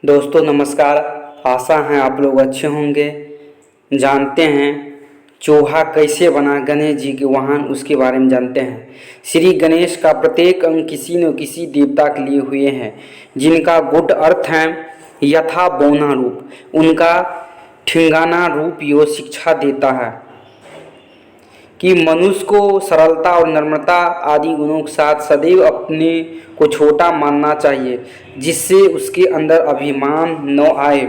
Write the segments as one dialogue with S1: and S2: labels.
S1: दोस्तों नमस्कार। आशा है आप लोग अच्छे होंगे। जानते हैं चूहा कैसे बना गणेश जी के वाहन, उसके बारे में जानते हैं। श्री गणेश का प्रत्येक अंग किसी न किसी देवता के लिए हुए हैं, जिनका गुड अर्थ है यथा बौना रूप। उनका ठिंगाना रूप यो शिक्षा देता है कि मनुष्य को सरलता और नम्रता आदि गुणों के साथ सदैव अपने को छोटा मानना चाहिए, जिससे उसके अंदर अभिमान न आए।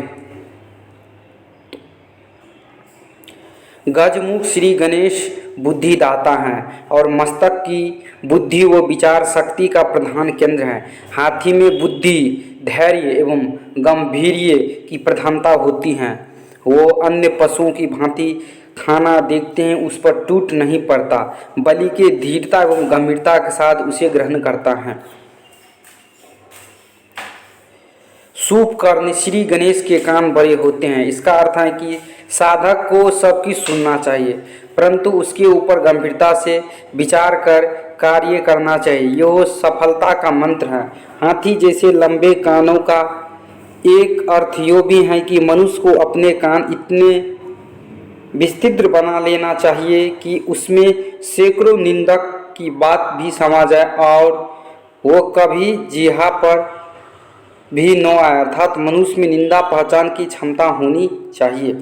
S1: गजमुख श्री गणेश बुद्धिदाता हैं और मस्तक की बुद्धि व विचार शक्ति का प्रधान केंद्र है। हाथी में बुद्धि, धैर्य एवं गंभीर्य की प्रधानता होती है। वो अन्य पशुओं की भांति खाना देखते हैं उस पर टूट नहीं पड़ता, बल्कि धीरता एवं गंभीरता के साथ उसे ग्रहण करता है। सूप कर्ण श्री गणेश के कान बड़े होते हैं। इसका अर्थ है कि साधक को सबकी सुनना चाहिए, परंतु उसके ऊपर गंभीरता से विचार कर कार्य करना चाहिए। यह सफलता का मंत्र है। हाथी जैसे लंबे कानों का एक अर्थ यो भी है कि मनुष्य को अपने कान इतने विस्तृत बना लेना चाहिए कि उसमें सैकड़ों निंदक की बात भी समा जाए और वो कभी जिहा पर भी न आए। अर्थात मनुष्य में निंदा पहचान की क्षमता होनी चाहिए।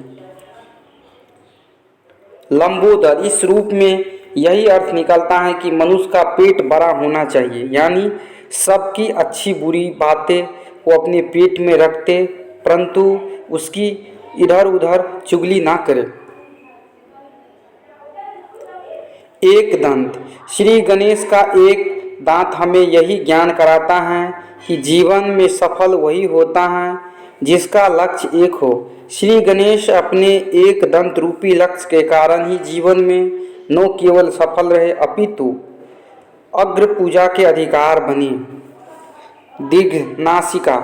S1: लंबोदर इस रूप में यही अर्थ निकलता है कि मनुष्य का पेट बड़ा होना चाहिए, यानी सबकी अच्छी बुरी बातें को अपने पेट में रखते, परंतु उसकी इधर उधर चुगली ना करे। एक दंत श्री गणेश का एक दांत हमें यही ज्ञान कराता है कि जीवन में सफल वही होता है जिसका लक्ष्य एक हो। श्री गणेश अपने एक दंत रूपी लक्ष्य के कारण ही जीवन में न केवल सफल रहे अपितु अग्र पूजा के अधिकार बने। दीर्घ नासिका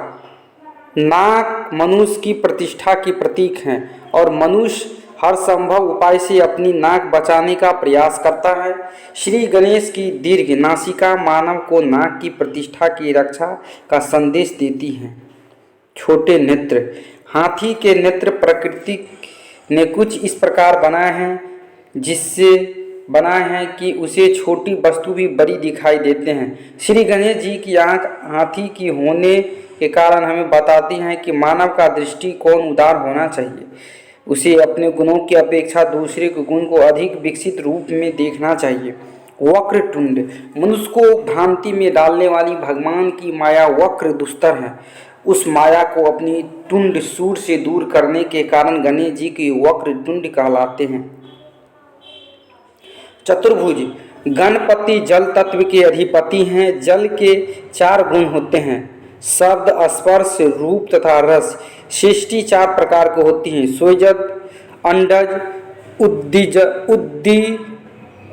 S1: नाक मनुष्य की प्रतिष्ठा की प्रतीक है और मनुष्य हर संभव उपाय से अपनी नाक बचाने का प्रयास करता है। श्री गणेश की दीर्घ नासिका मानव को नाक की प्रतिष्ठा की रक्षा का संदेश देती है। छोटे नेत्र हाथी के नेत्र प्रकृति ने कुछ इस प्रकार बनाए हैं जिससे बनाए हैं कि उसे छोटी वस्तु भी बड़ी दिखाई देते हैं। श्री गणेश जी की आंख हाथी की होने के कारण हमें बताती हैं कि मानव का दृष्टिकोण उदार होना चाहिए। उसे अपने गुणों की अपेक्षा दूसरे के गुण को अधिक विकसित रूप में देखना चाहिए। वक्रतुंड मनुष्य को भ्रांति में डालने वाली भगवान की माया वक्र दुस्तर है। उस माया को अपनी तुंड सूर से दूर करने के कारण गणेश जी की वक्रतुंड कहलाते हैं। चतुर्भुज गणपति जल तत्व के अधिपति हैं। जल के 4 गुण होते हैं, शब्द, स्पर्श, रूप तथा रस। सृष्टि 4 प्रकार की होती हैं, स्वजत, अंडज,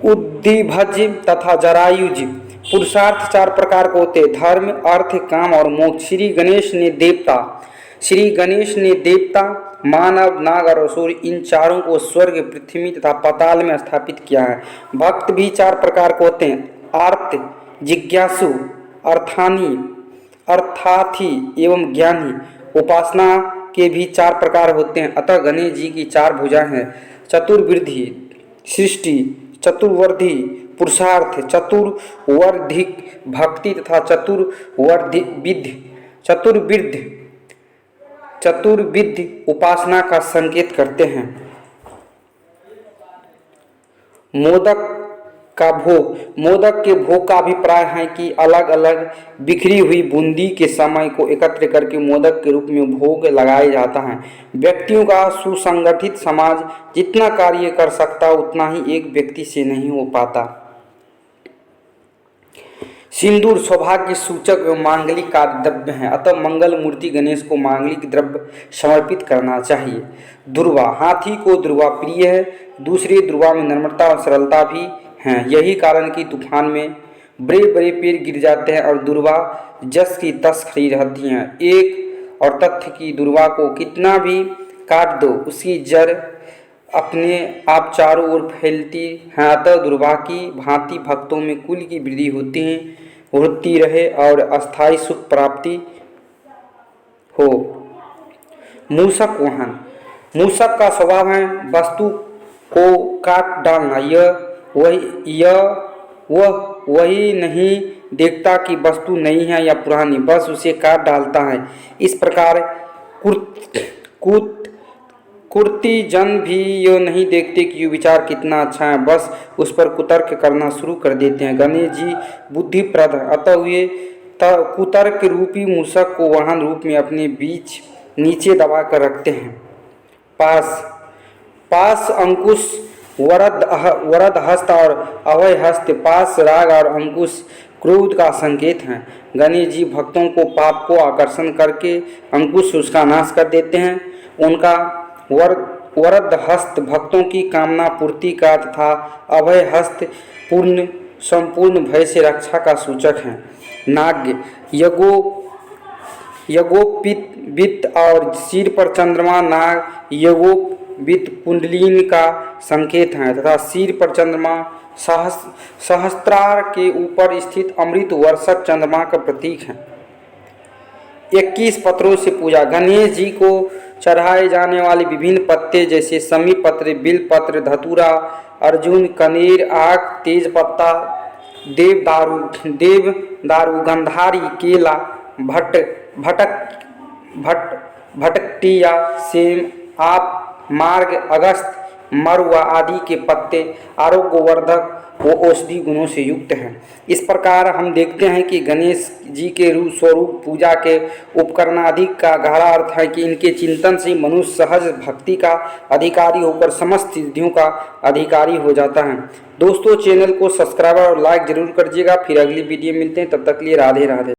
S1: उद्दीभज तथा जरायुज। पुरुषार्थ 4 प्रकार के होते हैं, धर्म, अर्थ, काम और मोक्ष। श्री गणेश ने देवता, मानव, नाग और असुर इन चारों को स्वर्ग, पृथ्वी तथा पाताल में स्थापित किया है। भक्त भी 4 प्रकार के होते हैं, आर्त, जिज्ञासु, अर्थार्थी एवं ज्ञानी। उपासना के भी 4 प्रकार होते हैं, अतः गणेश जी की 4 भुजाएं हैं। चतुर्वृद्धि सृष्टि, चतुर्वर्धी पुरुषार्थ, चतुर्वर्धिक भक्ति तथा चतुर्विध उपासना का संकेत करते हैं। मोदक का भोग मोदक के भोग का अभिप्राय है कि अलग अलग बिखरी हुई बूंदी के समय को एकत्र करके मोदक के रूप में भोग लगाया जाता है। व्यक्तियों का सुसंगठित समाज जितना कार्य कर सकता उतना ही एक व्यक्ति से नहीं हो पाता। सिंदूर सौभाग्य सूचक एवं मांगलिक का द्रव्य है, अतः मंगल मूर्ति गणेश को मांगलिक द्रव्य समर्पित करना चाहिए। दुर्वा हाथी को दुर्वा प्रिय है। दूसरी दुर्वा में नम्रता और सरलता भी हैं। यही कारण कि तूफान में बड़े बड़े पेड़ गिर जाते हैं और दुर्वा जस की तस खड़ी रहती हैं। एक और तथ्य कि दुर्वा को कितना भी काट दो उसकी जड़ अपने आप चारों ओर फैलती है, अतः दुर्वा की भांति भक्तों में कुल की वृद्धि होती रहे और अस्थायी सुख प्राप्ति हो। मूषक वाहन। मूषक का स्वभाव है वस्तु को काट डालना। वह वही नहीं देखता कि वस्तु नई है या पुरानी, बस उसे काट डालता है। इस प्रकार कुर्ती जन भी ये नहीं देखते कि ये विचार कितना अच्छा है, बस उस पर कुतर्क करना शुरू कर देते हैं। गणेश जी बुद्धिप्रद है, अतः वे कुतर्क रूपी मूषक को वाहन रूप में अपने बीच नीचे दबा कर रखते हैं। पास अंकुश वरद हस्त और अभय हस्त। पास राग और अंकुश क्रोध का संकेत हैं। गणेश जी भक्तों को पाप को आकर्षण करके अंकुश उसका नाश कर देते हैं। उनका वरद हस्त भक्तों की कामना पूर्ति का तथा अभय हस्त संपूर्ण भय से रक्षा का सूचक है। नाग्य यगोपित वित्त और सिर पर चंद्रमा नाग यगोपित कुंडलिनी का संकेत है तथा सिर पर चंद्रमा सहस्त्रार के ऊपर स्थित अमृत वर्षक चंद्रमा का प्रतीक है। 21 पत्रों से पूजा। गणेश जी को चढ़ाए जाने वाले विभिन्न पत्ते जैसे समी पत्र, बिल पत्र, धतूरा, अर्जुन, कनेर, आक, तेज पत्ता, देवदारू, गंधारी, केला, भटकटिया, सेम, आप, मार्ग, अगस्त, मरुआ आदि के पत्ते आरोग्यवर्धक व औषधि गुणों से युक्त हैं। इस प्रकार हम देखते हैं कि गणेश जी के स्वरूप पूजा के उपकरणाधिक का गहरा अर्थ है कि इनके चिंतन से मनुष्य सहज भक्ति का अधिकारी होकर समस्त सिद्धियों का अधिकारी हो जाता है। दोस्तों, चैनल को सब्सक्राइब और लाइक जरूर करिएगा। फिर अगली वीडियो मिलते हैं, तब तक के लिए राधे राधे।